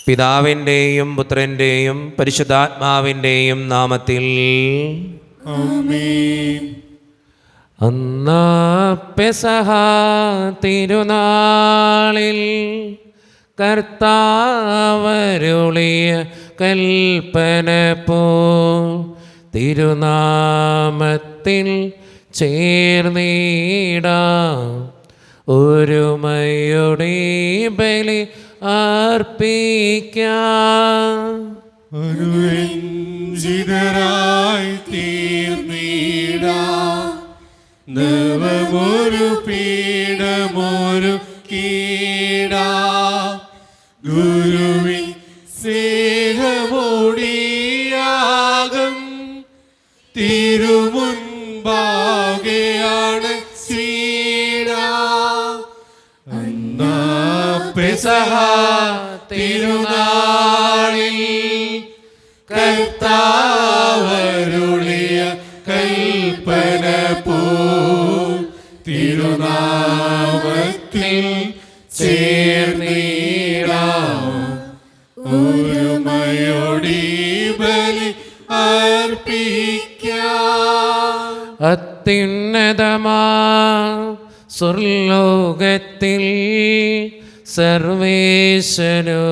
പിതാവിൻ്റെയും പുത്രൻ്റെയും പരിശുദ്ധാത്മാവിൻ്റെയും നാമത്തിൽ ആമേൻ. അന്നാ പെസഹ തിരുനാളിൽ കർത്താവരുളിയ കൽപ്പന പോ തിരുനാമത്തിൽ ചേർന്നിടാം ഒരുമയുടെ ബലി അർപ്പിക്കാം. അനുരഞ്ജിതരായി തീർന്നിടാം നവമൊരു പീഠമൊരു കീടാം ഗുരുവിൻ സ്നേഹമോടിയാകം തിരുമുൻപാകെയാണ് അന്നാ പെസഹ തിരുനാളിൽ കർത്താവരുളിയ കൽപ്പന പോൽ തിരുനാമത്തിൽ ചേർന്നിടാം ഒരുമയോടി ബലി അർപ്പിക്കാം. അത്യുന്നതമാ സ്വർലോകത്തിൽ സർവേശ്വരോ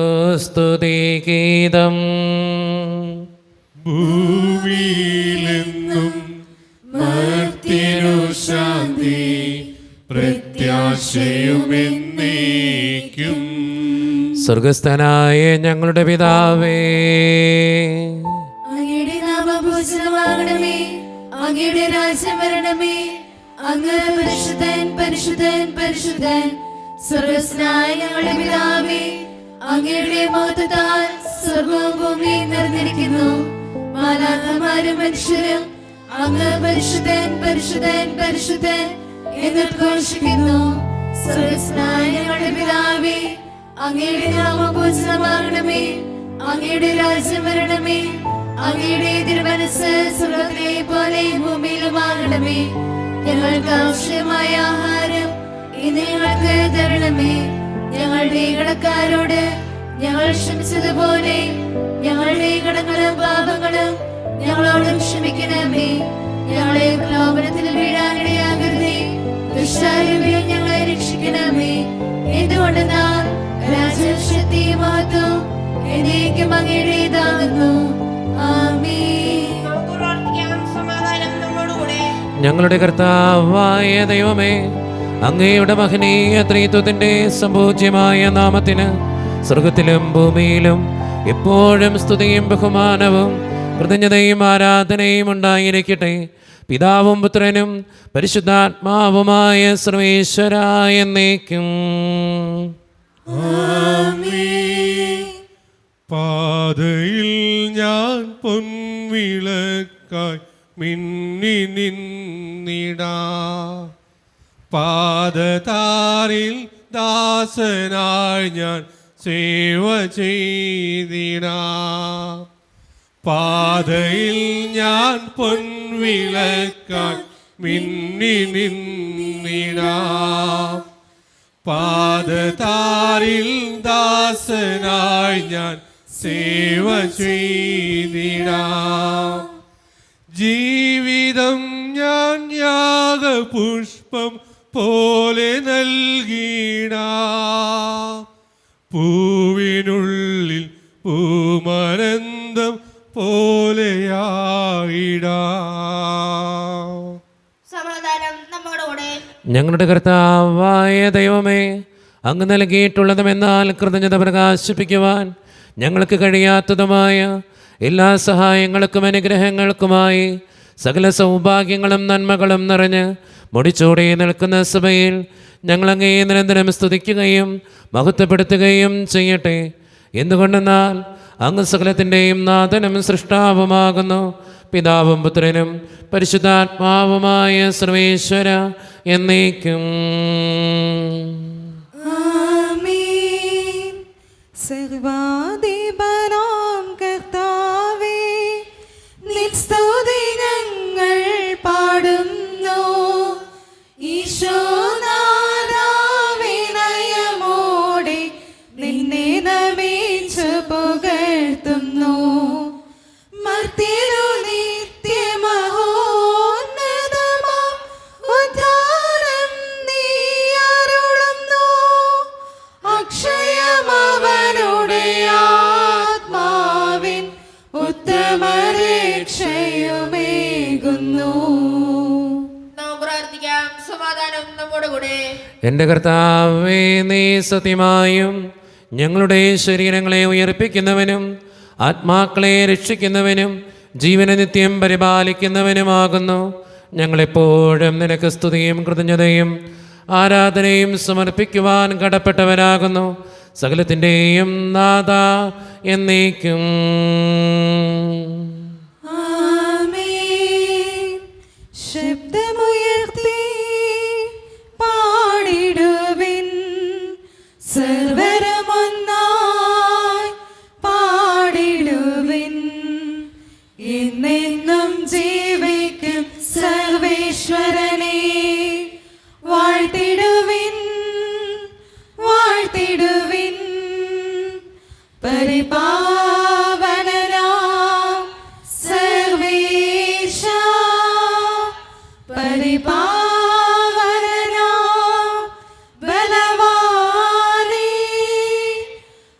സ്തുതിഗീതം ഭൂമിയിലെന്നും മർത്യനു ശാന്തി പ്രത്യാശയുമെന്നേക്കും. സ്വർഗസ്ഥനായ ഞങ്ങളുടെ പിതാവേ, അങ്ങയുടെ നാമം പൂജിതമാകണമേ, അങ്ങയുടെ രാജ്യം വരണമേ, അങ്ങ് പരിശുദ്ധൻ പരിശുദ്ധൻ പരിശുദ്ധൻ. സ്വർഗസ്ഥനായ ഞങ്ങളുടെ പിതാവേ, അങ്ങയുടെ മഹത്വത്താൽ സ്വർഗവും ഭൂമിയും നിറഞ്ഞിരിക്കുന്നു. മാലാഖമാരും മനുഷ്യരും അങ്ങ് പരിശുദ്ധൻ പരിശുദ്ധൻ പരിശുദ്ധൻ എന്ന് ഘോഷിക്കുന്നു. സ്വർഗസ്ഥനായ ഞങ്ങളുടെ പിതാവേ, അങ്ങയുടെ നാമം പൂജിതമാകണമേ, അങ്ങയുടെ രാജ്യം വരണമേ, അങ്ങയുടെ തിരുമനസ്സ് സ്വർഗ്ഗത്തിലെ പോലെ ഭൂമിയിലുമാകണമേ. ഞങ്ങൾക്ക് ആവശ്യമായ ആഹാരം ഇന്ന് ഞങ്ങൾക്ക് തരണമേ. ഞങ്ങളുടെ കടക്കാരോട് ഞങ്ങൾ ക്ഷമിച്ചതുപോലെ ഞങ്ങളുടെ കടങ്ങളും പാപങ്ങളും ഞങ്ങളോടും ക്ഷമിക്കണമേ. ഞങ്ങളെ പ്രലോഭനത്തിൽ വീഴാനിടയാകരുതേ, ദുഷ്ടാരൂപിയിൽ ഞങ്ങളെ രക്ഷിക്കണമേ. എന്തുകൊണ്ടെന്നാൽ രാജ്യം ശക്തിയും മഹത്വവും എന്നേക്കും അങ്ങയുടേതാകുന്നു. ആമേൻ. സമാധാനം നമ്മോടുകൂടെ. ഞങ്ങളുടെ കർത്താവായ ദൈവമേ, അങ്ങയുടെ മഹനീയ ത്രിത്വത്തിന്റെ സംപൂജ്യമായ നാമത്തിന് സ്വർഗത്തിലും ഭൂമിയിലും എപ്പോഴും സ്തുതിയും ബഹുമാനവും കൃതജ്ഞതയും ആരാധനയും ഉണ്ടായിരിക്കട്ടെ. പിതാവും പുത്രനും പരിശുദ്ധാത്മാവുമായ സർവേശ്വരായ എന്നേക്കും. പാതയിൽ ഞാൻ പൊൻവിളക്കായി മിന്നി നിന്നിടാ, പാദതാരിൽ ദാസനായി ഞാൻ സേവ ചെയ്തിടാ. പാതയിൽ ഞാൻ പൊൻവിളക്കായി മിന്നി നിന്നിടാ, പാദതാരിൽ ദാസനായി ഞാൻ സേവ ചെയ്തിടാം. ജീവിതം ഞാൻ യാഗപുഷ്പം പോലെ നൽകിടാം, പൂവിനുള്ളിൽ പൂമരന്തം പോലെയായിടാം. സമാധാനം നമ്മോടുകൂടെ. ഞങ്ങളുടെ കർത്താവായ ദൈവമേ, അങ്ങ് നൽകിയിട്ടുള്ളതുമെന്നാൽ കൃതജ്ഞത പ്രകാശിപ്പിക്കുവാൻ ഞങ്ങൾക്ക് കഴിയാത്തതുമായ എല്ലാ സഹായങ്ങൾക്കും അനുഗ്രഹങ്ങൾക്കുമായി സകല സൗഭാഗ്യങ്ങളും നന്മകളും നിറഞ്ഞ് മുടിച്ചൂടി നിൽക്കുന്ന സഭയിൽ ഞങ്ങളങ്ങേ നിരന്തരം സ്തുതിക്കുകയും മഹത്വപ്പെടുത്തുകയും ചെയ്യട്ടെ. എന്തുകൊണ്ടെന്നാൽ അങ്ങ് സകലത്തിൻ്റെയും നാഥനും സൃഷ്ടാവുമാകുന്നു. പിതാവും പുത്രനും പരിശുദ്ധാത്മാവുമായ സർവേശ്വര എന്നേക്കും. ആമേൻ. സർവാധിപനാം കർത്താവേ, നിൻ സ്തുതി ഞങ്ങൾ പാടുന്നു. ഈശോനാഥാ വിനയമോടെ നിന്നെ നമിച്ചു പരമരക്ഷയുമേകുന്നു. നമുക്ക് പ്രാർത്ഥിക്കാം. സമാധാനം നമ്മുടെ കൂടെ. എൻ്റെ കർത്താവേ, നീ സത്യമായും ഞങ്ങളുടെ ശരീരങ്ങളെ ഉയർപ്പിക്കുന്നവനും ആത്മാക്കളെ രക്ഷിക്കുന്നവനും ജീവനെ നിത്യം പരിപാലിക്കുന്നവനുമാകുന്നു. ഞങ്ങളെപ്പോഴും നിനക്ക് സ്തുതിയും കൃതജ്ഞതയും ആരാധനയും സമർപ്പിക്കുവാൻ കടപ്പെട്ടവരാകുന്നു. സകലത്തിൻ്റെയും നാഥ എന്നേക്കും. ആമേൻ. ശബ്ദമുയർത്തി പാടിടുവിൻ, സർവ്വരമൊന്നായി പാടിടുവിൻ. എന്നെന്നും ജീവിക്കും സർവേശ്വരനെ വാഴ്ത്തിടുവിൻ, വാഴ്ത്തിടുവിൻ. പരിപാവനനാം സർവേശ, പരിപാവനനാം ബലവാനേ,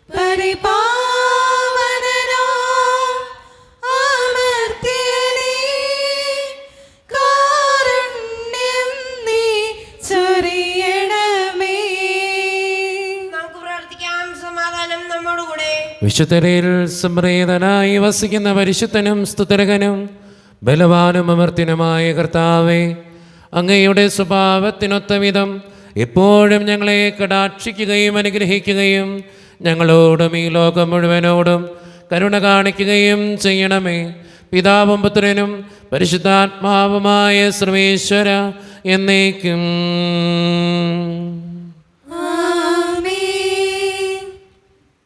പരിപാവനനാം അമർത്യനേ, കാരുണ്യം നീ ചൊരിയണമേ. നമുക്ക് പ്രാർത്ഥിക്കാം. സമാധാനം നമ്മുടെ കൂടെ. വിശുദ്ധരിൽ സംപ്രീതനായി വസിക്കുന്ന പരിശുദ്ധനും സ്തുതരകനും ബലവാനും അമർത്തിനുമായ കർത്താവേ, അങ്ങയുടെ സ്വഭാവത്തിനൊത്ത വിധം എപ്പോഴും ഞങ്ങളെ കടാക്ഷിക്കുകയും അനുഗ്രഹിക്കുകയും ഞങ്ങളോടും ഈ ലോകം മുഴുവനോടും കരുണ കാണിക്കുകയും ചെയ്യണമേ. പിതാവും പുത്രനും പരിശുദ്ധാത്മാവുമായ സർവേശ്വര എന്നേക്കും. ആമേൻ.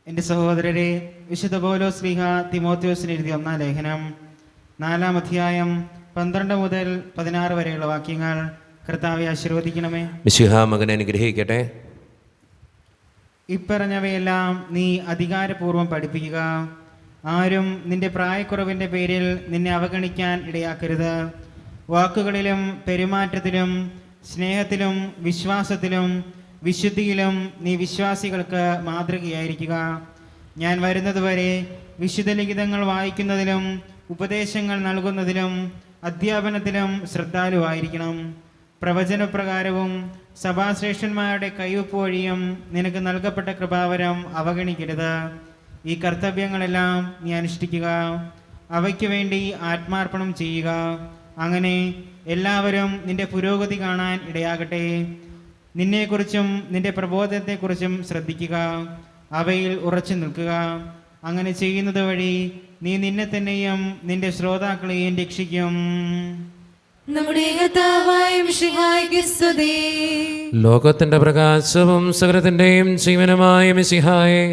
എൻ്റെ സഹോദരരെ, വിശുദ്ധ പൗലോസ് ശ്ലീഹ തിമോഥെയോസിന് എഴുതിയ 1-ാം ലേഖനം 4-ാം അധ്യായം 12 മുതൽ 16 വരെയുള്ള വാക്യങ്ങൾ കർത്താവെ ആശീർവദിക്കണമേ. മിശിഹാ മകനെ അനുഗ്രഹിക്കട്ടെ. ഇപ്പറഞ്ഞവയെല്ലാം നീ അധികാരപൂർവ്വം പഠിപ്പിക്കുക. ആരും നിന്റെ പ്രായക്കുറവിൻ്റെ പേരിൽ നിന്നെ അവഗണിക്കാൻ ഇടയാക്കരുത്. വാക്കുകളിലും പെരുമാറ്റത്തിലും സ്നേഹത്തിലും വിശ്വാസത്തിലും വിശുദ്ധിയിലും നീ വിശ്വാസികൾക്ക് മാതൃകയായിരിക്കുക. ഞാൻ വരുന്നതുവരെ വിശുദ്ധ ലിഖിതങ്ങൾ വായിക്കുന്നതിലും ഉപദേശങ്ങൾ നൽകുന്നതിലും അധ്യാപനത്തിലും ശ്രദ്ധാലുവായിരിക്കണം. പ്രവചനപ്രകാരവും സഭാശ്രേഷ്ഠന്മാരുടെ കൈവപ്പ് വഴിയും നിനക്ക് നൽകപ്പെട്ട കൃപാവരം അവഗണിക്കരുത്. ഈ കർത്തവ്യങ്ങളെല്ലാം നീ അനുഷ്ഠിക്കുക. അവയ്ക്ക് വേണ്ടി ആത്മാർപ്പണം ചെയ്യുക. അങ്ങനെ എല്ലാവരും നിന്റെ പുരോഗതി കാണാൻ ഇടയാകട്ടെ. നിന്നെക്കുറിച്ചും നിന്റെ പ്രബോധനത്തെക്കുറിച്ചും ശ്രദ്ധിക്കുക. അവയിൽ ഉറച്ചു നിൽക്കുക. അങ്ങനെ ചെയ്യുന്നത് വഴി നീ നിന്നെ തന്നെയും നിന്റെ ശ്രോതാക്കളെയും രക്ഷിക്കും. നമ്മുടെ കർത്താവായ മിശിഹായ്ക്ക് സ്തുതി. ലോകത്തിൻ്റെ പ്രകാശവും സകലത്തിൻ്റെയും ജീവനുമായ മിശിഹായെ,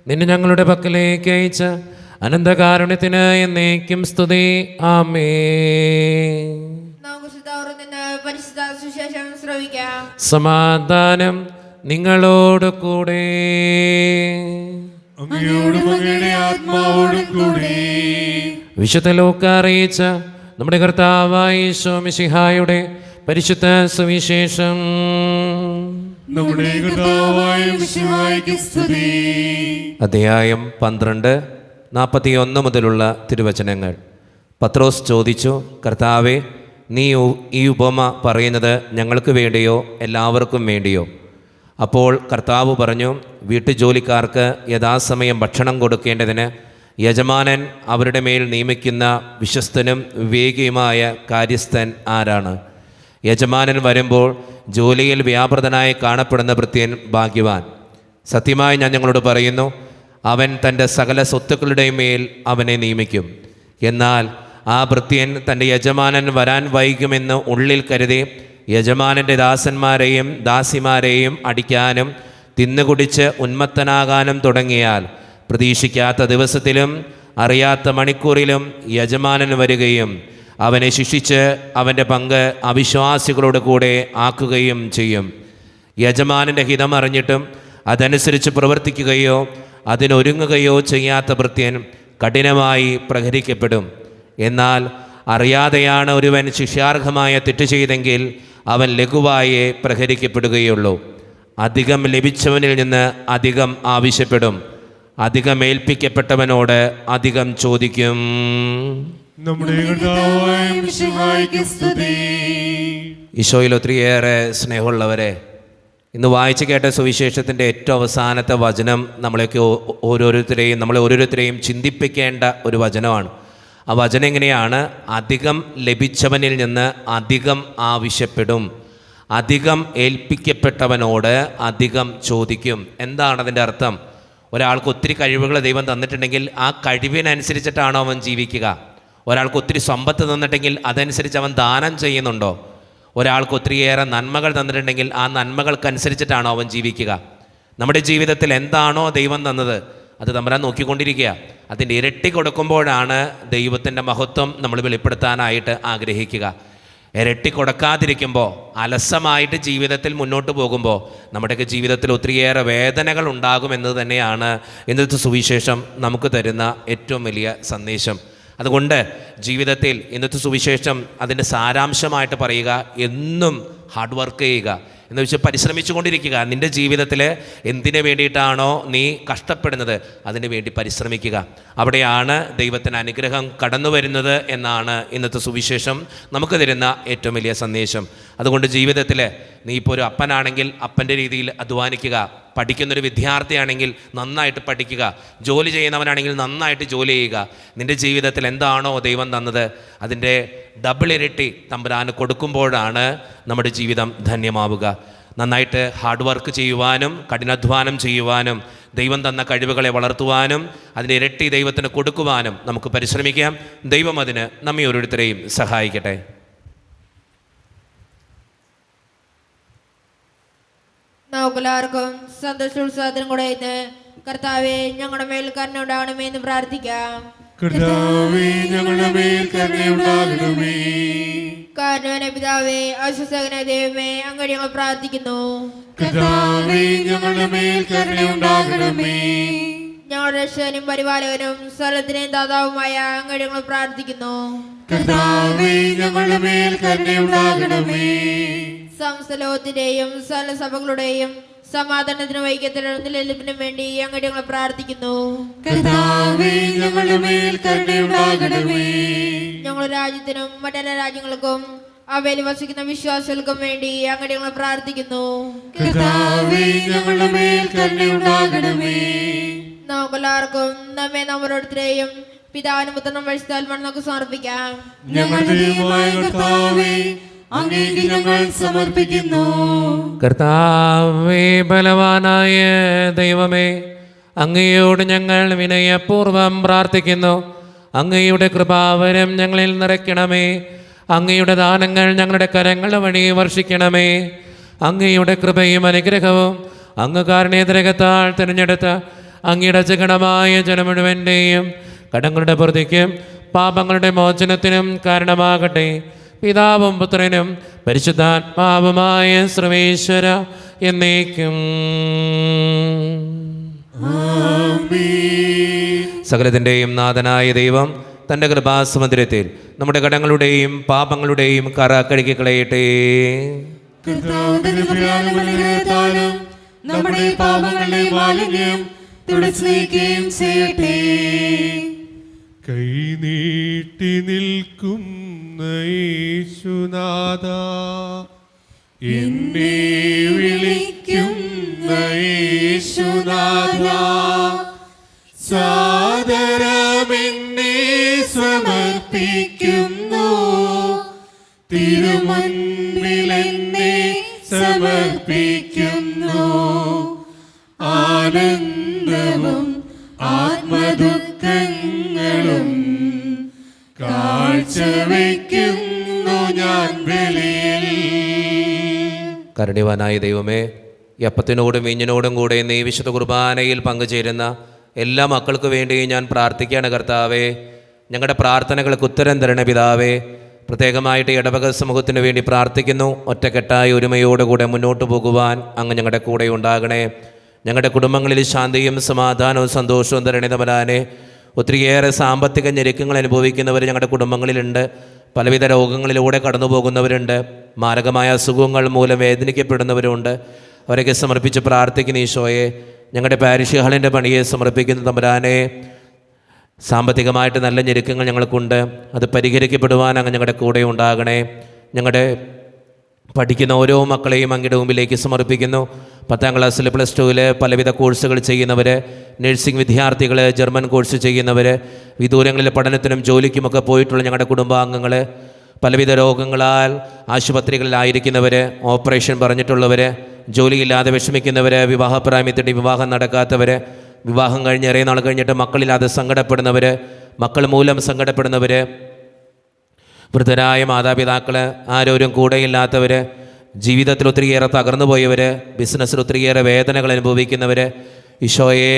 നിന്നെ ഞങ്ങളുടെ പക്കലേക്ക് അയച്ച അനന്തകാരുണ്യത്തിന് എന്നേക്കും സ്തുതി. ആമേൻ. നമുക്ക് ശുദ്ധവറിൽ നിന്ന് പരിശുദ്ധ സുവിശേഷം ശ്രവിക്കാം. സമാധാനം നിങ്ങളോട് കൂടെ. അങ്ങയോടും അങ്ങയുടെ ആത്മാവോടും കൂടെ. വിശുദ്ധ ലൂക്കാ അറിയിച്ച നമ്മുടെ കർത്താവായ യേശു മിശിഹായുടെ പരിശുദ്ധ സുവിശേഷം. നമ്മുടെ കർത്താവായ മിശിഹായ്ക്ക് സ്തുതി. അധ്യായം 12, 41 മുതലുള്ള തിരുവചനങ്ങൾ. പത്രോസ് ചോദിച്ചു, കർത്താവേ, നീ ഈ ഉപമ പറയുന്നത് ഞങ്ങൾക്ക് വേണ്ടിയോ എല്ലാവർക്കും വേണ്ടിയോ? അപ്പോൾ കർത്താവ് പറഞ്ഞു, വീട്ടുജോലിക്കാർക്ക് യഥാസമയം ഭക്ഷണം കൊടുക്കേണ്ടതിന് യജമാനൻ അവരുടെ മേൽ നിയമിക്കുന്ന വിശ്വസ്തനും വിവേകിയുമായ കാര്യസ്ഥൻ ആരാണ്? യജമാനൻ വരുമ്പോൾ ജോലിയിൽ വ്യാപൃതനായി കാണപ്പെടുന്ന ഭൃത്യൻ ഭാഗ്യവാൻ. സത്യമായി ഞാൻ ഞങ്ങളോട് പറയുന്നു, അവൻ തൻ്റെ സകല സ്വത്തുക്കളുടെയും മേൽ അവനെ നിയമിക്കും. എന്നാൽ ആ ഭൃത്യൻ തൻ്റെ യജമാനൻ വരാൻ വൈകുമെന്ന് ഉള്ളിൽ കരുതി യജമാനൻ്റെ ദാസന്മാരെയും ദാസിമാരെയും അടിക്കാനും തിന്നുകുടിച്ച് ഉന്മത്തനാകാനും തുടങ്ങിയാൽ പ്രതീക്ഷിക്കാത്ത ദിവസത്തിലും അറിയാത്ത മണിക്കൂറിലും യജമാനൻ വരികയും അവനെ ശിക്ഷിച്ച് അവൻ്റെ പങ്ക് അവിശ്വാസികളോട് കൂടെ ആക്കുകയും ചെയ്യും. യജമാനൻ്റെ ഹിതം അറിഞ്ഞിട്ടും അതനുസരിച്ച് പ്രവർത്തിക്കുകയോ അതിനൊരുങ്ങുകയോ ചെയ്യാത്ത ഭൃത്യൻ കഠിനമായി പ്രഹരിക്കപ്പെടും. എന്നാൽ അറിയാതെയാണ് ഒരുവൻ ശിക്ഷാർഹമായ തെറ്റ് ചെയ്തെങ്കിൽ അവൻ ലഘുവായേ പ്രഹരിക്കപ്പെടുകയുള്ളൂ. അധികം ലഭിച്ചവനിൽ നിന്ന് അധികം ആവശ്യപ്പെടും. അധികം ഏൽപ്പിക്കപ്പെട്ടവനോട് അധികം ചോദിക്കും. നമ്മുടെ കർത്താവായ മിശിഹായ്ക്ക് സ്തുതി. ഈശോയിൽ ഒത്തിരിയേറെ സ്നേഹമുള്ളവരെ, ഇന്ന് വായിച്ചു കേട്ട സുവിശേഷത്തിൻ്റെ ഏറ്റവും അവസാനത്തെ വചനം നമ്മളെ ഓരോരുത്തരെയും ചിന്തിപ്പിക്കേണ്ട ഒരു വചനമാണ്. ആ വചനം എങ്ങനെയാണ്? അധികം ലഭിച്ചവനിൽ നിന്ന് അധികം ആവശ്യപ്പെടും, അധികം ഏൽപ്പിക്കപ്പെട്ടവനോട് അധികം ചോദിക്കും. എന്താണ് അതിൻ്റെ അർത്ഥം? ഒരാൾക്ക് ഒത്തിരി കഴിവുകൾ ദൈവം തന്നിട്ടുണ്ടെങ്കിൽ ആ കഴിവിനനുസരിച്ചിട്ടാണോ അവൻ ജീവിക്കുക? ഒരാൾക്ക് ഒത്തിരി സമ്പത്ത് തന്നിട്ടെങ്കിൽ അതനുസരിച്ച് അവൻ ദാനം ചെയ്യുന്നുണ്ടോ? ഒരാൾക്ക് ഒത്തിരിയേറെ നന്മകൾ തന്നിട്ടുണ്ടെങ്കിൽ ആ നന്മകൾക്കനുസരിച്ചിട്ടാണോ അവൻ ജീവിക്കുക? നമ്മുടെ ജീവിതത്തിൽ എന്താണോ ദൈവം തന്നത് അത് തമ്പുരാൻ നോക്കിക്കൊണ്ടിരിക്കുക. അതിൻ്റെ ഇരട്ടി കൊടുക്കുമ്പോഴാണ് ദൈവത്തിൻ്റെ മഹത്വം നമ്മൾ വെളിപ്പെടുത്താനായിട്ട് ആഗ്രഹിക്കുക. ഇരട്ടി കൊടുക്കാതിരിക്കുമ്പോൾ, അലസമായിട്ട് ജീവിതത്തിൽ മുന്നോട്ട് പോകുമ്പോൾ നമ്മുടെയൊക്കെ ജീവിതത്തിൽ ഒത്തിരിയേറെ വേദനകൾ ഉണ്ടാകുമെന്നത് തന്നെയാണ് ഇന്നത്തെ സുവിശേഷം നമുക്ക് തരുന്ന ഏറ്റവും വലിയ സന്ദേശം. അതുകൊണ്ട് ജീവിതത്തിൽ ഇന്നത്തെ സുവിശേഷം അതിൻ്റെ സാരാംശമായിട്ട് പറയുക, എന്നും ഹാർഡ് വർക്ക് ചെയ്യുക എന്ന് വെച്ചാൽ പരിശ്രമിച്ചു കൊണ്ടിരിക്കുക. നിൻ്റെ ജീവിതത്തിൽ എന്തിനു വേണ്ടിയിട്ടാണോ നീ കഷ്ടപ്പെടുന്നത് അതിനു വേണ്ടി പരിശ്രമിക്കുക. അവിടെയാണ് ദൈവത്തിന് അനുഗ്രഹം കടന്നു വരുന്നത് എന്നാണ് ഇന്നത്തെ സുവിശേഷം നമുക്ക് തരുന്ന ഏറ്റവും വലിയ സന്ദേശം. അതുകൊണ്ട് ജീവിതത്തിൽ നീ ഇപ്പോൾ ഒരു അപ്പനാണെങ്കിൽ അപ്പൻ്റെ രീതിയിൽ അധ്വാനിക്കുക, പഠിക്കുന്നൊരു വിദ്യാർത്ഥിയാണെങ്കിൽ നന്നായിട്ട് പഠിക്കുക, ജോലി ചെയ്യുന്നവനാണെങ്കിൽ നന്നായിട്ട് ജോലി ചെയ്യുക. നിൻ്റെ ജീവിതത്തിൽ എന്താണോ ദൈവം തന്നത് അതിൻ്റെ ഡബിൾ ഇരട്ടി തമ്പുരാന് കൊടുക്കുമ്പോഴാണ് നമ്മുടെ ജീവിതം ധന്യമാവുക. നന്നായിട്ട് ഹാർഡ് വർക്ക് ചെയ്യുവാനും കഠിനാധ്വാനം ചെയ്യുവാനും ദൈവം തന്ന കഴിവുകളെ വളർത്തുവാനും അതിൻ്റെ ഇരട്ടി ദൈവത്തിന് കൊടുക്കുവാനും നമുക്ക് പരിശ്രമിക്കാം. ദൈവം അതിന് നമ്മെ ഓരോരുത്തരെയും സഹായിക്കട്ടെ. നമുക്കെല്ലാവർക്കും സന്തോഷോത്സവത്തിനും കൂടെ ഇന്ന് കർത്താവെ ഞങ്ങളുടെ മേൽ കരുണ ഉണ്ടാകണമേ എന്ന് പ്രാർത്ഥിക്കാം. കർത്താവേ ഞങ്ങളുടെ മേൽ കരുണയുണ്ടാകണമേ. കാരണവനായ പിതാവേ, ആശ്വാസകനായ ദൈവമേ, അങ്ങോട്ട് ഞങ്ങൾ പ്രാർത്ഥിക്കുന്നു. കർത്താവേ ഞങ്ങളുടെ മേൽ കരുണയുണ്ടാകണമേ. ഞങ്ങളുടെ രക്ഷകനും പരിപാലകനും സ്ഥലത്തിനെയും ദാതാവുമായ അങ്ങോട്ട് ഞങ്ങൾ പ്രാർത്ഥിക്കുന്നു. കർത്താവേ ഞങ്ങളുടെ മേൽ കരുണയുണ്ടാകണമേ. സമസ്ത ലോകത്തിന്റെയും സകല സഭകളുടെയും സമാധാനത്തിനും ഐക്യത്തിനും നിലനിൽപ്പിനും വേണ്ടി അങ്ങോട്ട് ഞങ്ങൾ പ്രാർത്ഥിക്കുന്നു. കർത്താവേ ഞങ്ങളുടെ മേൽ കരുണയുണ്ടാകണമേ. ഞങ്ങളുടെ രാജ്യത്തിനും മറ്റെല്ലാ രാജ്യങ്ങൾക്കും അവയിൽ വസിക്കുന്ന വിശ്വാസികൾക്കും വേണ്ടി അങ്ങോട്ട് ഞങ്ങൾ പ്രാർത്ഥിക്കുന്നു. കർത്താവേ ഞങ്ങളുടെ മേൽ കരുണയുണ്ടാകണമേ. നമുക്കെല്ലാവർക്കും നമ്മെ നമ്മളോരുത്തരെയും പിതാവിനും പുത്രനും പരിശുദ്ധാത്മാവിനും നമുക്ക് സമർപ്പിക്കാം. ഞങ്ങളുടെ ദൈവമായ കർത്താവേ, അങ്ങേക്ക് ഞങ്ങൾ സമർപ്പിക്കുന്നു. കർത്താവേ, ബലവാനായ ദൈവമേ, അങ്ങയോട് ഞങ്ങൾ വിനയപൂർവ്വം പ്രാർത്ഥിക്കുന്നു. അങ്ങയുടെ കൃപാവരം ഞങ്ങളിൽ നിറയ്ക്കണമേ. അങ്ങയുടെ ദാനങ്ങൾ ഞങ്ങളുടെ കരങ്ങൾ വഴി വർഷിക്കണമേ. അങ്ങയുടെ കൃപയും അനുഗ്രഹവും അങ്ങ് കാരുണ്യതിരകത്താൽ തിരഞ്ഞെടുത്ത അങ്ങയുടെ അജഗണമായ ജനം മുഴുവൻ്റെയും കടങ്ങളുടെ പ്രതിക്കും പാപങ്ങളുടെ മോചനത്തിനും കാരണമാകട്ടെ. പിതാവും പുത്രനും പരിശുദ്ധാത്മാവുമായ സർവേശ്വര എന്നേക്കും. സകലത്തിൻ്റെയും നാഥനായ ദൈവം തൻ്റെ കൃപാസമുദ്രത്തിൽ നമ്മുടെ കടങ്ങളുടെയും പാപങ്ങളുടെയും കറ കഴുകി കളയട്ടെ. നമ്മുടെ പാപങ്ങളുടെ മാലിന്യം തുടച്ചു നീക്കുകയും ചെയ്യട്ടെ. കൈനീട്ടി നിൽക്കുന്ന യേശുനാഥ, എന്നെ വിളിക്കുന്ന യേശുനാഥ, സാദരമെന്നെ സമർപ്പിക്കുന്നു. തിരുമുൻപിലെന്നെ സമർപ്പിക്കുന്നു. ആനന്ദവും ആത്മദുഃഖങ്ങളും കാഴ്ചവെക്കുന്നു ഞാൻ ബലിയിൽ. കരുണ്യവാനായ ദൈവമേ, ഈ അപ്പത്തിനോടും വീഞ്ഞിനോടും കൂടെ ഇന്ന് ഈ വിശുദ്ധ കുർബാനയിൽ പങ്കുചേരുന്ന എല്ലാ മക്കൾക്ക് വേണ്ടി ഞാൻ പ്രാർത്ഥിക്കുകയാണ്. കർത്താവേ, ഞങ്ങളുടെ പ്രാർത്ഥനകൾക്ക് ഉത്തരം തരണേ പിതാവേ. പ്രത്യേകമായിട്ട് ഇടവക സമൂഹത്തിന് വേണ്ടി പ്രാർത്ഥിക്കുന്നു. ഒറ്റക്കെട്ടായ ഒരുമയോടുകൂടെ മുന്നോട്ട് പോകുവാൻ അങ്ങ് ഞങ്ങളുടെ കൂടെ ഉണ്ടാകണേ. ഞങ്ങളുടെ കുടുംബങ്ങളിൽ ശാന്തിയും സമാധാനവും സന്തോഷവും തരണേ തമ്പുരാനെ. ഒത്തിരിയേറെ സാമ്പത്തിക ഞെരുക്കങ്ങൾ അനുഭവിക്കുന്നവർ ഞങ്ങളുടെ കുടുംബങ്ങളിലുണ്ട്. പലവിധ രോഗങ്ങളിലൂടെ കടന്നു പോകുന്നവരുണ്ട്. മാരകമായ അസുഖങ്ങൾ മൂലം വേദനിക്കപ്പെടുന്നവരുണ്ട്. അവരൊക്കെ സമർപ്പിച്ച് പ്രാർത്ഥിക്കുന്ന ഈശോയെ, ഞങ്ങളുടെ പാരിഷ് ഹാളിൻ്റെ പണിയെ സമർപ്പിക്കുന്ന തമ്പുരാനെ, സാമ്പത്തികമായിട്ട് നല്ല ഞെരുക്കങ്ങൾ ഞങ്ങൾക്കുണ്ട്. അത് പരിഹരിക്കപ്പെടുവാൻ അങ്ങ് ഞങ്ങളുടെ കൂടെ ഉണ്ടാകണേ. ഞങ്ങളുടെ പഠിക്കുന്ന ഓരോ മക്കളെയും അങ്ങയുടെ മുമ്പിലേക്ക് സമർപ്പിക്കുന്നു. 10ാം ക്ലാസ്സിൽ പ്ലസ് 2 പലവിധ കോഴ്സുകൾ ചെയ്യുന്നവർ, നഴ്സിംഗ് വിദ്യാർത്ഥികൾ, ജർമ്മൻ കോഴ്സ് ചെയ്യുന്നവർ, വിദൂരങ്ങളിൽ പഠനത്തിനും ജോലിക്കുമൊക്കെ പോയിട്ടുള്ള ഞങ്ങളുടെ കുടുംബാംഗങ്ങൾ, പലവിധ രോഗങ്ങളാൽ ആശുപത്രികളിലായിരിക്കുന്നവർ, ഓപ്പറേഷൻ പറഞ്ഞിട്ടുള്ളവർ, ജോലിയില്ലാതെ വിഷമിക്കുന്നവർ, വിവാഹപ്രായത്തിൻ്റെ വിവാഹം നടക്കാത്തവർ, വിവാഹം കഴിഞ്ഞ് ഏറെ നാൾ കഴിഞ്ഞിട്ട് മക്കളില്ലാതെ സങ്കടപ്പെടുന്നവർ, മക്കൾ മൂലം സങ്കടപ്പെടുന്നവർ, വൃദ്ധരായ മാതാപിതാക്കൾ, ആരോരും കൂടെയില്ലാത്തവർ, ജീവിതത്തിൽ ഒത്തിരിയേറെ തകർന്നു പോയവർ, ബിസിനസ്സിൽ ഒത്തിരിയേറെ വേദനകൾ അനുഭവിക്കുന്നവർ, ഈശോയെ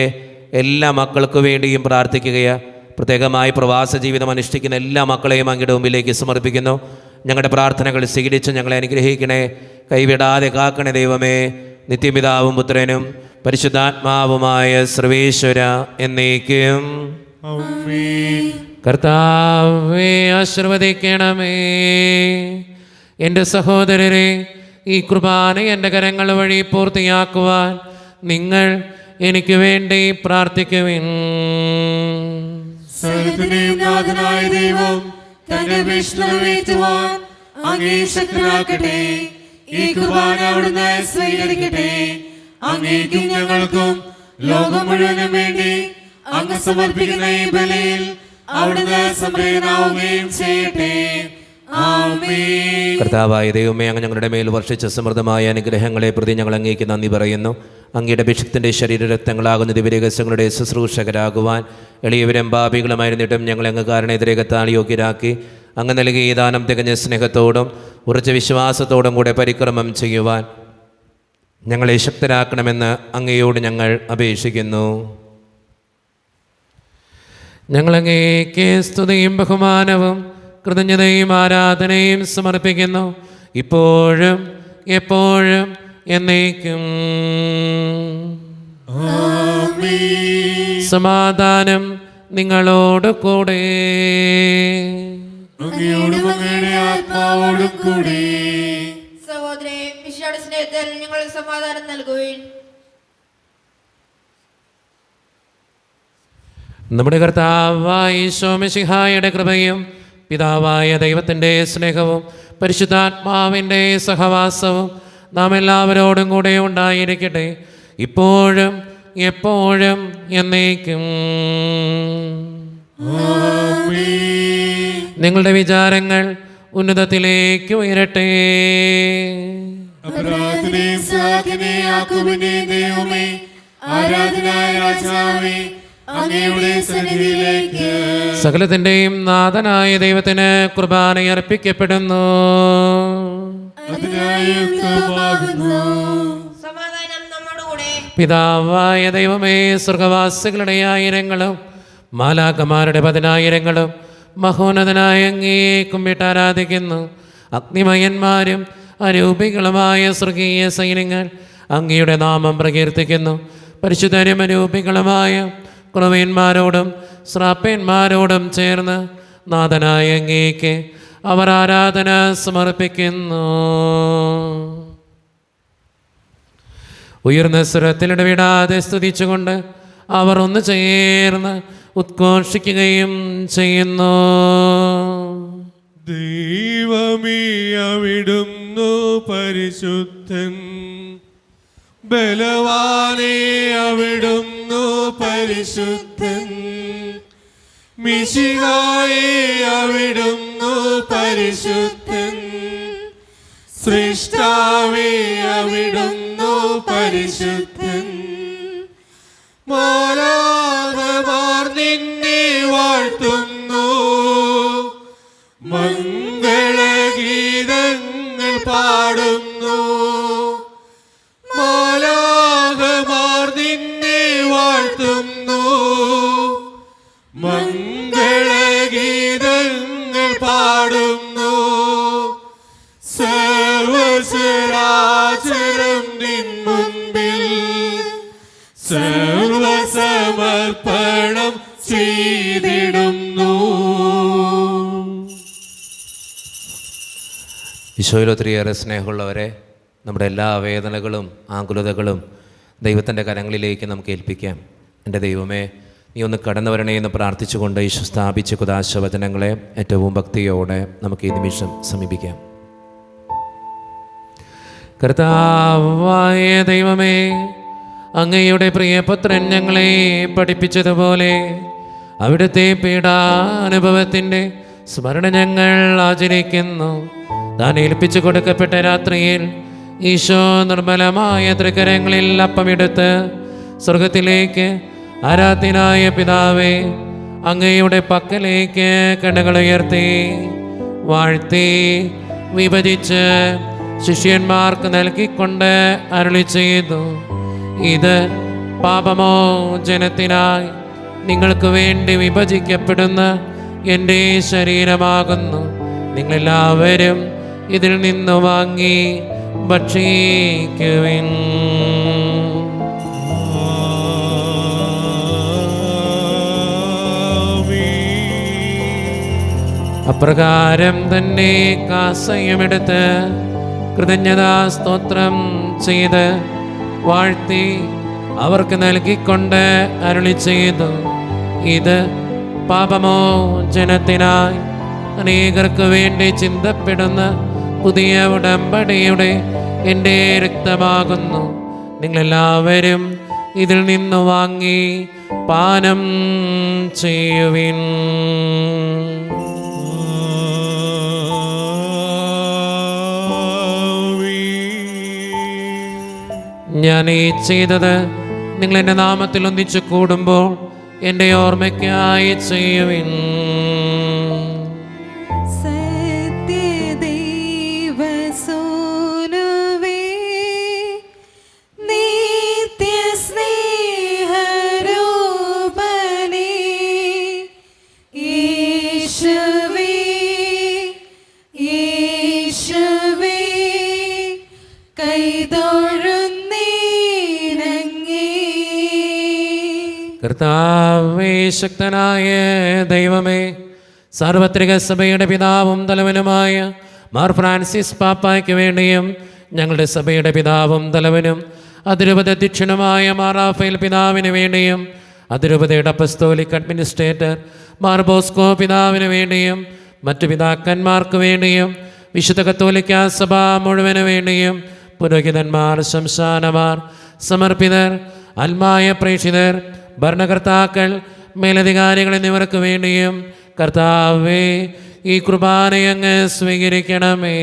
എല്ലാ മക്കൾക്ക് വേണ്ടിയും പ്രാർത്ഥിക്കുകയാണ്. പ്രത്യേകമായി പ്രവാസ ജീവിതം അനുഷ്ഠിക്കുന്ന എല്ലാ മക്കളെയും അങ്ങയുടെ മുമ്പിലേക്ക് സമർപ്പിക്കുന്നു. ഞങ്ങളുടെ പ്രാർത്ഥനകൾ സ്വീകരിച്ച് ഞങ്ങളെ അനുഗ്രഹിക്കണേ, കൈവിടാതെ കാക്കണേ ദൈവമേ. നിത്യപിതാവും പുത്രനും പരിശുദ്ധാത്മാവുമായ സർവേശ്വര എന്നേക്കും. കർത്താവേ ആശീർവദിക്കണമേ. എൻ്റെ സഹോദരരെ, ഈ കുർബാന എൻ്റെ കരങ്ങൾ വഴി പൂർത്തിയാക്കുവാൻ നിങ്ങൾ എനിക്ക് വേണ്ടി പ്രാർത്ഥിക്കുവിൻ. സർവ്വത്തിന്റെയും നാഥനായ ദൈവം തന്റെ അപേക്ഷ നിറവേറ്റുവാൻ അങ്ങേ ശക്തനാക്കട്ടെ. ഈ കുർബാന അവിടുന്ന് സ്വീകരിക്കട്ടെ. അങ്ങേക്കും ഞങ്ങൾക്കും ലോകം മുഴുവനും വേണ്ടി അങ്ങ് സമർപ്പിക്കുന്ന ഈ ബലിയിൽ അവിടുന്ന് സംപ്രീതനാവുകയും ചെയ്യട്ടെ. ആമേൻ. കർത്താവായ ദൈവമേ, അങ്ങ് ഞങ്ങളുടെ മേൽ വർഷിച്ച സമൃദ്ധമായ അനുഗ്രഹങ്ങളെ പ്രതി ഞങ്ങൾ അങ്ങേക്ക് നന്ദി പറയുന്നു. അങ്ങയുടെ അഭിഷിക്തൻ്റെ ശരീരരക്തങ്ങളാകുന്ന ദിവ്യരഹസ്യങ്ങളുടെ ശുശ്രൂഷകരാകുവാൻ എളിയവരും പാപികളുമായിരുന്നിട്ടും ഞങ്ങൾ അങ്ങ് കാരണേതരകത്താൽ യോഗ്യരാക്കി അങ്ങ് നൽകിയ ഈ ദാനം തികഞ്ഞ സ്നേഹത്തോടും ഉറച്ച വിശ്വാസത്തോടും കൂടെ പരിക്രമം ചെയ്യുവാൻ ഞങ്ങളെ ശക്തരാക്കണമെന്ന് അങ്ങയോട് ഞങ്ങൾ അപേക്ഷിക്കുന്നു. ഞങ്ങളങ്ങേക്ക് സ്തുതിയും ബഹുമാനവും കൃതജ്ഞതയും ആരാധനയും സമർപ്പിക്കുന്നു, ഇപ്പോഴും എപ്പോഴും എന്നേക്കും. സമാധാനം നിങ്ങളോട് കൂടെ. അങ്ങയോടും അങ്ങയുടെ ആത്മാവോടും കൂടി. സഹോദരേ, ഈശോയുടെ സ്നേഹത്തിൽ ഞങ്ങൾ സമാധാനം നൽകുവിൻ. നമ്മുടെ കർത്താവായ ഈശോ മിശിഹായുടെ കൃപയും പിതാവായ ദൈവത്തിൻ്റെ സ്നേഹവും പരിശുദ്ധാത്മാവിൻ്റെ സഹവാസവും നാം എല്ലാവരോടും കൂടെ ഉണ്ടായിരിക്കട്ടെ, ഇപ്പോഴും എപ്പോഴും എന്നേക്കും. നിങ്ങളുടെ വിചാരങ്ങൾ ഉന്നതത്തിലേക്ക് ഉയരട്ടെ. അപരാധനെയും സഹായത്തിനെയും യാക്കോബിന്റെയും ദൈവമേ, ആരാധനായ രാജാവേ, അങ്ങയുടെ സന്നിധിയിലേക്ക് സകലത്തിൻ്റെയും നാഥനായ ദൈവത്തിന് കുർബാന അർപ്പിക്കപ്പെടുന്നു. അതിനായി യുക്തമാകുന്നു. സമാധാനം നമ്മോടുകൂടെ. പിതാവായ ദൈവമേ, സ്വർഗവാസികളുടെ ആയിരങ്ങളും മാലാഖമാരുടെ 10,000ങ്ങളും മഹോന്നതനായ അങ്ങേ കുമ്പിട്ട് ആരാധിക്കുന്നു. അഗ്നിമയന്മാരും അരൂപികളുമായ സ്വർഗീയ സൈന്യങ്ങൾ അങ്ങയുടെ നാമം പ്രകീർത്തിക്കുന്നു. പരിശുദ്ധരും അരൂപികളുമായ ക്രൂവന്മാരോടും ശ്രാപ്പന്മാരോടും ചേർന്ന് നാഥനായ അങ്ങേക്ക് അവർ ആരാധന സമർപ്പിക്കുന്നു. ഉയർന്ന സ്വരത്തിലിടവിടാതെ സ്തുതിച്ചുകൊണ്ട് അവർ ഒന്ന് ചേർന്ന് ഉദ്ഘോഷിക്കുകയും ചെയ്യുന്നു. ദൈവമേ, അവിടുന്നു പരിശുദ്ധൻ, ബലവാനേ, അവിടുന്നു പരിശുദ്ധൻ, മിശിഹായേ, അവിടുന്നു പരിശുദ്ധൻ, സൃഷ്ടാവേ, അവിടുന്നു പരിശുദ്ധൻ. മാലാഖമാർ നിന്നെ വാഴ്ത്തുന്നു, മംഗളഗീതങ്ങൾ പാടുന്നു. മാലാഖമാർ നിന്നെ വാഴ്ത്തുന്നു, മംഗളഗീതങ്ങൾ പാടുന്നു. സർവ്വചരാചരം നിൻ മുൻപിൽ സർവസമർപ്പണം ചെയ്തിടുന്നു. ഈശോയിൽ ഒത്തിരിയേറെ സ്നേഹമുള്ളവരെ, നമ്മുടെ എല്ലാ വേദനകളും ആകുലതകളും ദൈവത്തിൻ്റെ കരങ്ങളിലേക്ക് നമുക്ക് ഏൽപ്പിക്കാം. എൻ്റെ ദൈവമേ, നീ ഒന്ന് കടന്നു വരണേ എന്ന് പ്രാർത്ഥിച്ചുകൊണ്ട് ഈശോ സ്ഥാപിച്ച കുദാശ വചനങ്ങളെ ഏറ്റവും ഭക്തിയോടെ നമുക്ക് ഈ നിമിഷം സമീപിക്കാം. കർത്താവായ ദൈവമേ, അങ്ങയുടെ പ്രിയപുത്രൻ ഞങ്ങളെ പഠിപ്പിച്ചതുപോലെ അവിടുത്തെ പീഡാനുഭവത്തിൻ്റെ സ്മരണ ഞങ്ങൾ ആചരിക്കുന്നു. താൻ ഏൽപ്പിച്ചു കൊടുക്കപ്പെട്ട രാത്രിയിൽ ഈശോ നിർമ്മലമായ തൃക്കരങ്ങളിൽ അപ്പമെടുത്ത് സ്വർഗത്തിലേക്ക് ആരാധ്യനായ പിതാവേ, അങ്ങയുടെ പക്കലേക്ക് കണ്ണുകൾ ഉയർത്തി വാഴ്ത്തി വിഭജിച്ച് ശിഷ്യന്മാർക്ക് നൽകിക്കൊണ്ട് അരുളി ചെയ്തു, ഇത് പാപമോചനത്തിനായി നിങ്ങൾക്ക് വേണ്ടി വിഭജിക്കപ്പെടുന്ന എൻ്റെ ശരീരമാകുന്നു. നിങ്ങളെല്ലാവരും ഇതിൽ നിന്ന് വാങ്ങി ഭക്ഷിക്കുവിൻ. അപ്രകാരം തന്നെ കാസയുമെടുത്ത് കൃതജ്ഞതാ സ്തോത്രം ചെയ്ത് വാഴ്ത്തി അവർക്ക് നൽകിക്കൊണ്ട് അരുളി ചെയ്തു, ഇത് പാപമോചനത്തിനായി അനേകർക്ക് വേണ്ടി ചിന്തപ്പെടുന്ന പുതിയ ഉടമ്പടിയുടെ എൻ്റെ രക്തമാകുന്നു. നിങ്ങളെല്ലാവരും ഇതിൽ നിന്ന് വാങ്ങി പാനം ചെയ്യുവിൻ. ഞാൻ ഈ ചെയ്തത് നിങ്ങൾ എൻ്റെ നാമത്തിൽ ഒന്നിച്ചു കൂടുമ്പോൾ എൻ്റെ ഓർമ്മയ്ക്കായി ചെയ്യുവിൻ. കർത്താവേ, ശക്തനായ ദൈവമേ, സാർവത്രിക സഭയുടെ പിതാവും തലവനുമായ മാർ ഫ്രാൻസിസ് പാപ്പായ്ക്ക് വേണ്ടിയും ഞങ്ങളുടെ സഭയുടെ പിതാവും തലവനും അതിരൂപത അധ്യക്ഷനുമായ മാർ റാഫേൽ പിതാവിന് വേണ്ടിയും അതിരൂപതയുടെ അപ്പസ്തോലിക് അഡ്മിനിസ്ട്രേറ്റർ മാർ ബോസ്കോ പിതാവിന് വേണ്ടിയും മറ്റു പിതാക്കന്മാർക്ക് വേണ്ടിയും വിശുദ്ധ കത്തോലിക്ക സഭ മുഴുവന് വേണ്ടിയും പുരോഹിതന്മാർ, ശംശാനമാർ, സമർപ്പിതർ, ആത്മായ പ്രേക്ഷിതർ, ഭരണകർത്താക്കൾ, മേലധികാരികൾ എന്നിവർക്ക് വേണ്ടിയും കർത്താവേ, ഈ കുർബാനയങ്ങ് സ്വീകരിക്കണമേ.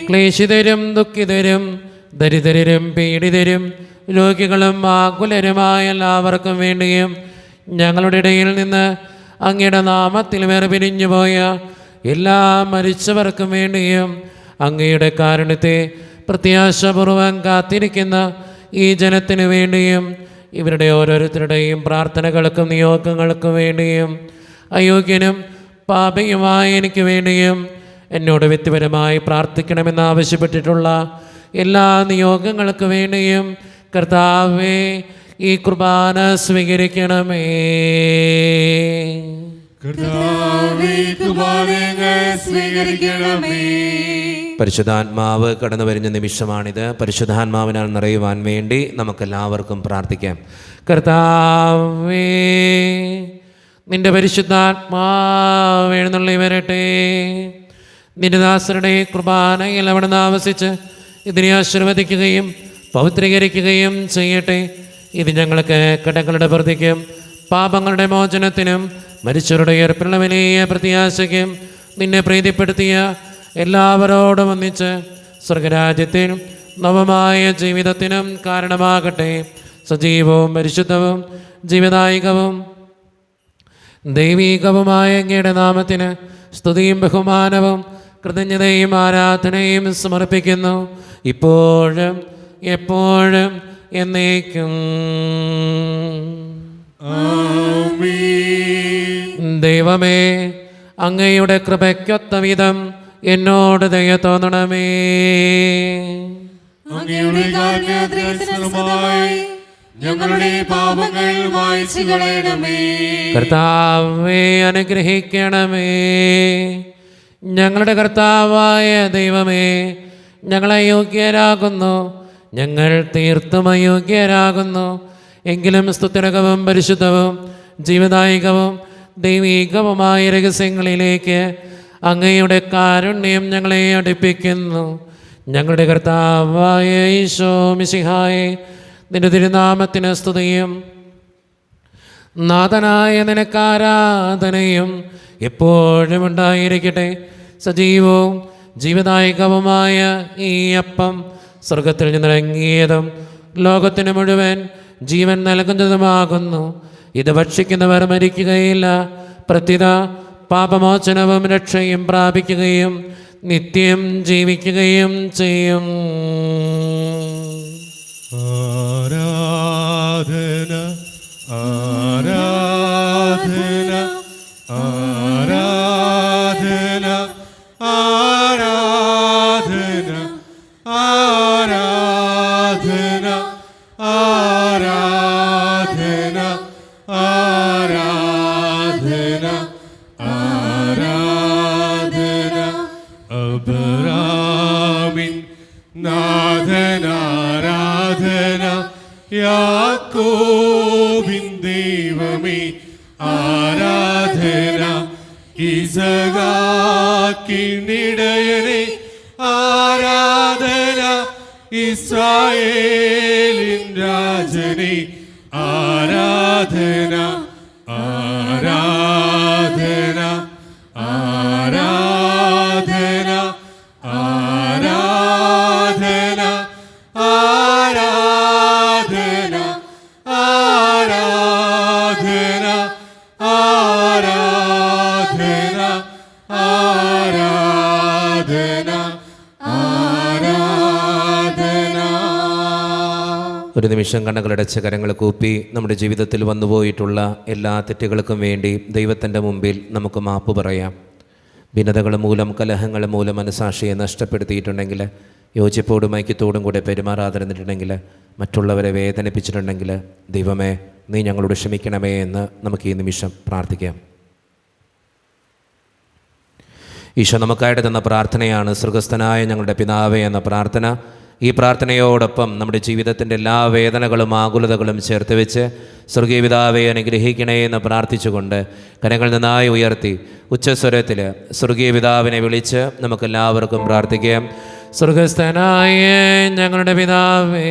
ക്ലേശിതരും ദുഃഖിതരും ദരിദ്രരും പീഡിതരും രോഗികളും ആകുലരുമായ എല്ലാവർക്കും വേണ്ടിയും ഞങ്ങളുടെ ഇടയിൽ നിന്ന് അങ്ങയുടെ നാമത്തിൽ വേർപിരിഞ്ഞു പോയ എല്ലാ മരിച്ചവർക്കും വേണ്ടിയും അങ്ങയുടെ കാരുണ്യത്തെ പ്രത്യാശപൂർവം കാത്തിരിക്കുന്ന ഈ ജനത്തിനു വേണ്ടിയും ഇവരുടെ ഓരോരുത്തരുടെയും പ്രാർത്ഥനകൾക്കും നിയോഗങ്ങൾക്കും വേണ്ടിയും അയോഗ്യനും പാപിയുമായ എനിക്ക് വേണ്ടിയും എന്നോട് വ്യക്തിപരമായി പ്രാർത്ഥിക്കണമെന്ന് ആവശ്യപ്പെട്ടിട്ടുള്ള എല്ലാ നിയോഗങ്ങൾക്ക് വേണ്ടിയും കർത്താവേ, ഈ കുർബാന സ്വീകരിക്കണമേ. പരിശുദ്ധാത്മാവ് കടന്നു വരുന്ന നിമിഷമാണിത്. പരിശുദ്ധാത്മാവിനാൽ നിറയുവാൻ വേണ്ടി നമുക്കെല്ലാവർക്കും പ്രാർത്ഥിക്കാം. കർത്താവേ, നിന്റെ പരിശുദ്ധാത്മാവ് എഴുന്നള്ളി വരട്ടെ. നിന്റെ ദാസരുടെ കുർബാനയിൽ അവിടുന്ന് ആവസിച്ച് ഇതിനെ ആശീർവദിക്കുകയും പവിത്രീകരിക്കുകയും ചെയ്യട്ടെ. ഇത് ഞങ്ങൾക്ക് കടങ്ങളുടെ പ്രതിക്കും പാപങ്ങളുടെ മോചനത്തിനും മരിച്ചവരുടെ ഉയർപ്പിലുള്ള വലിയ പ്രത്യാശയ്ക്കും നിന്നെ പ്രീതിപ്പെടുത്തിയ എല്ലാവരോടും ഒന്നിച്ച് സ്വർഗരാജ്യത്തിനും നവമായ ജീവിതത്തിനും കാരണമാകട്ടെ. സജീവവും പരിശുദ്ധവും ജീവദായികവും ദൈവീകവുമായ അങ്ങയുടെ നാമത്തിന് സ്തുതിയും ബഹുമാനവും കൃതജ്ഞതയും ആരാധനയും സമർപ്പിക്കുന്നു, ഇപ്പോഴും എപ്പോഴും എന്നേക്കും. ദൈവമേ, അങ്ങയുടെ കൃപയ്ക്കൊത്ത വിധം എന്നോട് ദയ തോന്നണമേ. ഞങ്ങളുടെ പാപങ്ങൾ മായ്ച്ചു കളയണമേ. കർത്താവേ, അനുഗ്രഹിക്കണമേ. ഞങ്ങളുടെ കർത്താവായ ദൈവമേ, ഞങ്ങളെ അയോഗ്യരാകുന്നു, ഞങ്ങൾ തീർത്തും അയോഗ്യരാകുന്നു. എങ്കിലും സ്തുത്യർഹവും പരിശുദ്ധവും ജീവദായകവും ദൈവീകവുമായ രഹസ്യങ്ങളിലേക്ക് അങ്ങയുടെ കാരുണ്യം ഞങ്ങളെ അടുപ്പിക്കുന്നു. ഞങ്ങളുടെ കർത്താവായ ഈശോ മിശിഹായെ, നിന്റെ തിരുനാമത്തിന് സ്തുതിയും നാഥനായ നിനക്കാരാധനയും എപ്പോഴും ഉണ്ടായിരിക്കട്ടെ. സജീവവും ജീവദായകവുമായ ഈ അപ്പം സ്വർഗത്തിൽ നിന്നിറങ്ങിയതും ലോകത്തിന് മുഴുവൻ ജീവൻ നൽകുന്നതുമാകുന്നു. ഇത് ഭക്ഷിക്കുന്നവർ മരിക്കുകയില്ല, പ്രത്യുത പാപമോചനവും രക്ഷയും പ്രാപിക്കുകയും നിത്യം ജീവിക്കുകയും ചെയ്യും. ആരാധന ആരാധന ആരാധന ആരാധന ആരാധന ആരാധന ആരാധന ആരാധന അബ്രാമിൻ നാഥനാരാധന യാക്കോബിൻ ദൈവമേ ആരാധന ഇസഹാക്കിനിടയനെ ആരാധന ഇസ്രായേലിൻ രാജനെ ആരാധന ആരാധന ആരാധന ആരാധന ആരാധന ആരാധന ആരാധന ആരാധന ആരാധന. ഒരു നിമിഷം കണ്ണുകളടച്ച് കരങ്ങൾ കൂപ്പി നമ്മുടെ ജീവിതത്തിൽ വന്നുപോയിട്ടുള്ള എല്ലാ തെറ്റുകൾക്കും വേണ്ടി ദൈവത്തിൻ്റെ മുമ്പിൽ നമുക്ക് മാപ്പ് പറയാം. ഭിന്നതകൾ മൂലം, കലഹങ്ങൾ മൂലം മനസാക്ഷിയെ നഷ്ടപ്പെടുത്തിയിട്ടുണ്ടെങ്കിൽ, യോജിപ്പോടും ഐക്യത്തോടും കൂടെ പെരുമാറാതിരുന്നിട്ടുണ്ടെങ്കിൽ, മറ്റുള്ളവരെ വേദനിപ്പിച്ചിട്ടുണ്ടെങ്കിൽ, ദൈവമേ നീ ഞങ്ങളോട് ക്ഷമിക്കണമേ എന്ന് നമുക്ക് ഈ നിമിഷം പ്രാർത്ഥിക്കാം. ഈശോ നമുക്കായിട്ട് തന്ന പ്രാർത്ഥനയാണ് സ്വർഗസ്ഥനായ ഞങ്ങളുടെ പിതാവേ എന്ന പ്രാർത്ഥന. ഈ പ്രാർത്ഥനയോടൊപ്പം നമ്മുടെ ജീവിതത്തിൻ്റെ എല്ലാ വേദനകളും ആകുലതകളും ചേർത്ത് വെച്ച് സ്വർഗീയ പിതാവേ അനുഗ്രഹിക്കണേ എന്ന് പ്രാർത്ഥിച്ചുകൊണ്ട് കരങ്ങൾ നന്നായി ഉയർത്തി ഉച്ചസ്വരത്തിൽ സ്വർഗീയ പിതാവിനെ വിളിച്ച് നമുക്കെല്ലാവർക്കും പ്രാർത്ഥിക്കാം. സ്വർഗസ്ഥനായ ഞങ്ങളുടെ പിതാവേ,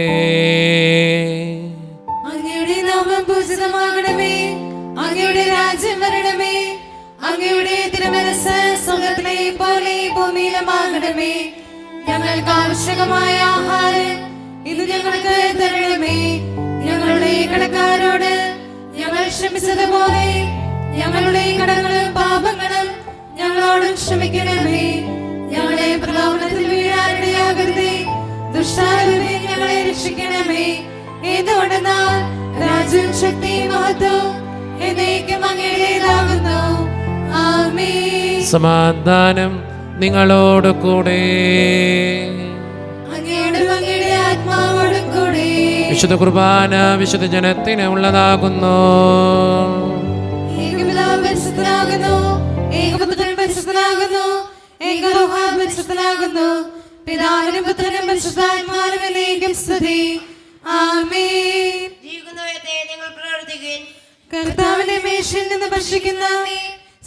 അങ്ങയുടെ നാമം പൂജിതമാകണമേ, അങ്ങയുടെ രാജ്യം വരണമേ, അങ്ങയുടെ തിരുമനസ്സ് സ്വർഗ്ഗത്തിലെ പോലെ ഭൂമിയിലുമാകണമേ. ഞങ്ങൾക്ക് ആവശ്യകമായ ആഹാരം ഇന്ന് ഞങ്ങൾക്ക് തരണമേ. ഞങ്ങളുടെ കടക്കാരോട് ഞങ്ങൾ ക്ഷമിച്ചതുപോലെ ഞങ്ങളുടെ കടങ്ങളും പാപങ്ങളും ഞങ്ങളോടും ക്ഷമിക്കണമേ. ഞങ്ങളെ പ്രലോഭനത്തിൽ വീഴാനിടയാകരുതേ, ദുഷ്ടാരൂപേ ഞങ്ങളെ രക്ഷിക്കണമേ. എന്തുകൊണ്ടെന്നാൽ രാജ്യവും ശക്തിയും മഹത്വവും എന്നേക്കും അങ്ങയുടേതാകുന്നു. ആമേൻ. സമാധാനം നിങ്ങളോട് കൂടെ. അങ്ങയോടും അങ്ങയുടെ ആത്മാവോടും കൂടെ. വിശുദ്ധ കുർബാന വിശുദ്ധ ജനത്തിന് ഉള്ളതാകുന്നു. ഏകപിതാവ് പരിശുദ്ധനാകുന്നു, ഏകപുത്രൻ പരിശുദ്ധനാകുന്നു, ഏകരൂഹ പരിശുദ്ധനാകുന്നു. പിതാവിനും പുത്രനും പരിശുദ്ധാത്മാവിനും എന്നേക്കും സ്തുതി. ആമേൻ. ജീവിക്കുന്നവരെ നിങ്ങൾ പ്രവർത്തിക്കുകയും കർത്താവിന്റെ മേശയിൽ നിന്ന് ഭക്ഷിക്കുന്ന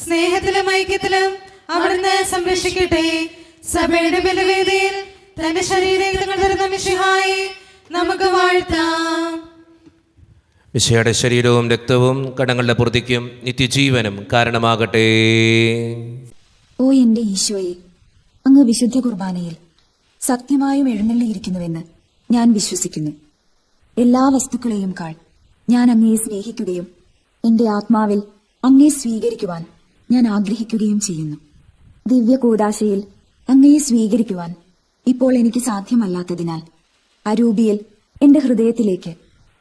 സ്നേഹത്തിലും ഐക്യത്തിലും അവിടുന്ന് സംരക്ഷിക്കട്ടെ. സഭയുടെ ബലിവേദിയിൽ തന്റെ ശരീരങ്ങൾ തരുന്ന മിശിഹായെ നമുക്ക് വാഴ്ത്താം. മിശിഹായുടെ ശരീരവും രക്തവും കടങ്ങളുടെ പൂർത്തിക്കും നിത്യജീവനും കാരണമാകട്ടെ. ഓ എന്റെ ഈശോയെ, അങ്ങ് വിശുദ്ധ കുർബാനയിൽ സത്യമായും എഴുന്നള്ളിയിരിക്കുന്നുവെന്ന് ഞാൻ വിശ്വസിക്കുന്നു. എല്ലാ വസ്തുക്കളെയും കാൾ ഞാൻ അങ്ങയെ സ്നേഹിക്കുകയും എന്റെ ആത്മാവിൽ അങ്ങയെ സ്വീകരിക്കുവാൻ ഞാൻ ആഗ്രഹിക്കുകയും ചെയ്യുന്നു. ദിവ്യ കൂദാശയിൽ അങ്ങയെ സ്വീകരിക്കുവാൻ ഇപ്പോൾ എനിക്ക് സാധ്യമല്ലാത്തതിനാൽ അരൂപിയിൽ എന്റെ ഹൃദയത്തിലേക്ക്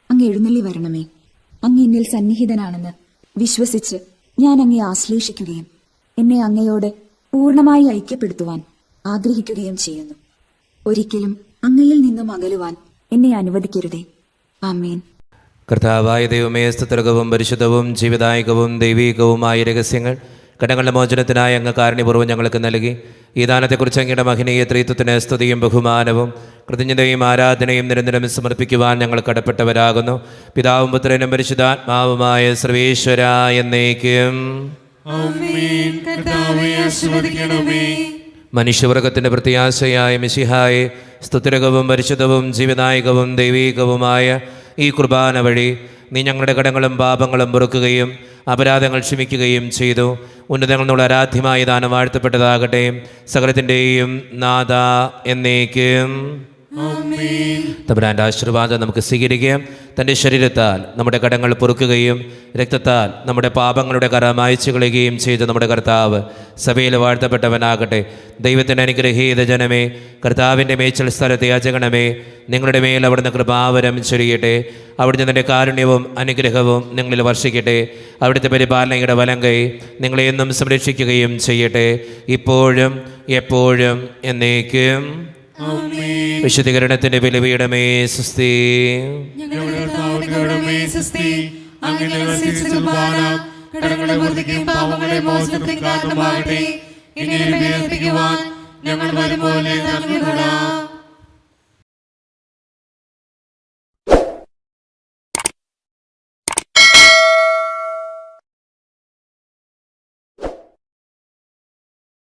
അങ്ങ് എഴുന്നള്ളി വരണമേ. അങ്ങ് എന്നിൽ സന്നിഹിതനാണെന്ന് വിശ്വസിച്ച് ഞാൻ അങ്ങയെ ആശ്ലേഷിക്കുകയും എന്നെ അങ്ങയോട് പൂർണ്ണമായി ഐക്യപ്പെടുത്തുവാൻ ആഗ്രഹിക്കുകയും ചെയ്യുന്നു. ഒരിക്കലും അങ്ങയിൽ നിന്നും അകലുവാൻ എന്നെ അനുവദിക്കരുതേ. ആമേൻ. കർത്താവായ ദൈവമേ, സ്തുത്യർഹവും പരിശുദ്ധവും ജീവദായകവും ദൈവീകവുമായ രഹസ്യങ്ങൾ കടങ്ങളുടെ മോചനത്തിനായി അങ്ങ് കാരുണ്യപൂർവ്വം ഞങ്ങൾക്ക് നൽകി. ഈ ദാനത്തെക്കുറിച്ച് അങ്ങയുടെ മഹനീയ ത്രിത്വത്തിന് സ്തുതിയും ബഹുമാനവും കൃതജ്ഞതയും ആരാധനയും നിരന്തരം സമർപ്പിക്കുവാൻ ഞങ്ങൾ കടപ്പെട്ടവരാകുന്നു. പിതാവും പുത്രനും പരിശുദ്ധാത്മാവുമായ സർവേശ്വര എന്നേക്കും. ആമേൻ. കർത്താവേ, ആശീർവദിക്കണമേ. മനുഷ്യവർഗത്തിൻ്റെ പ്രത്യാശയായ മിശിഹായെ, സ്തുതിരകവും പരിശുദ്ധവും ജീവനായകവും ദൈവീകവുമായ ഈ കുർബാന വഴി നീ ഞങ്ങളുടെ കടങ്ങളും പാപങ്ങളും പൊറുക്കുകയും അപരാധങ്ങൾ ക്ഷമിക്കുകയും ചെയ്തു. ഉന്നതങ്ങൾ ആരാധ്യമായ ദാനം വാഴ്ത്തപ്പെട്ടതാകട്ടെ. സകലത്തിൻ്റെയും നാഥ എന്നേക്കും. തമ്പുരാൻ്റെ ആശീർവാദം നമുക്ക് സ്വീകരിക്കാം. തൻ്റെ ശരീരത്താൽ നമ്മുടെ കടങ്ങൾ പൊറുക്കുകയും രക്തത്താൽ നമ്മുടെ പാപങ്ങളുടെ കറ മായ്ച്ചു കളയുകയും ചെയ്ത് നമ്മുടെ കർത്താവ് സഭയിൽ വാഴ്ത്തപ്പെട്ടവനാകട്ടെ. ദൈവത്തിൻ്റെ അനുഗ്രഹീത ജനമേ, കർത്താവിൻ്റെ മേച്ചൽ സ്ഥലത്തെ യാചകണമേ, നിങ്ങളുടെ മേൽ അവിടുന്ന് കൃപാവരം ചൊരിയട്ടെ. അവിടുന്ന് തൻ്റെ കാരുണ്യവും അനുഗ്രഹവും നിങ്ങളിൽ വർഷിക്കട്ടെ. അവിടുത്തെ പരിപാലനയുടെ വലങ്കൈ നിങ്ങളെ എന്നും സംരക്ഷിക്കുകയും ചെയ്യട്ടെ, ഇപ്പോഴും എപ്പോഴും എന്നേക്കും. വിശുദ്ധീകരണത്തിന്റെ ബലിപീഠമേ സ്വസ്തി. ഞങ്ങളുടെ കർത്താവിന്റെ സ്വസ്തി. അങ്ങ് ഞങ്ങൾ സ്വീകരിച്ച കുർബാന കടങ്ങളുടെ പൂർത്തിക്കും പാപങ്ങളുടെ മോചനത്തിനും കാരണമാകട്ടെ. ഇനി ബലിയർപ്പിക്കുവാൻ ഞങ്ങൾ വരുമ്പോൾ നൽകുക.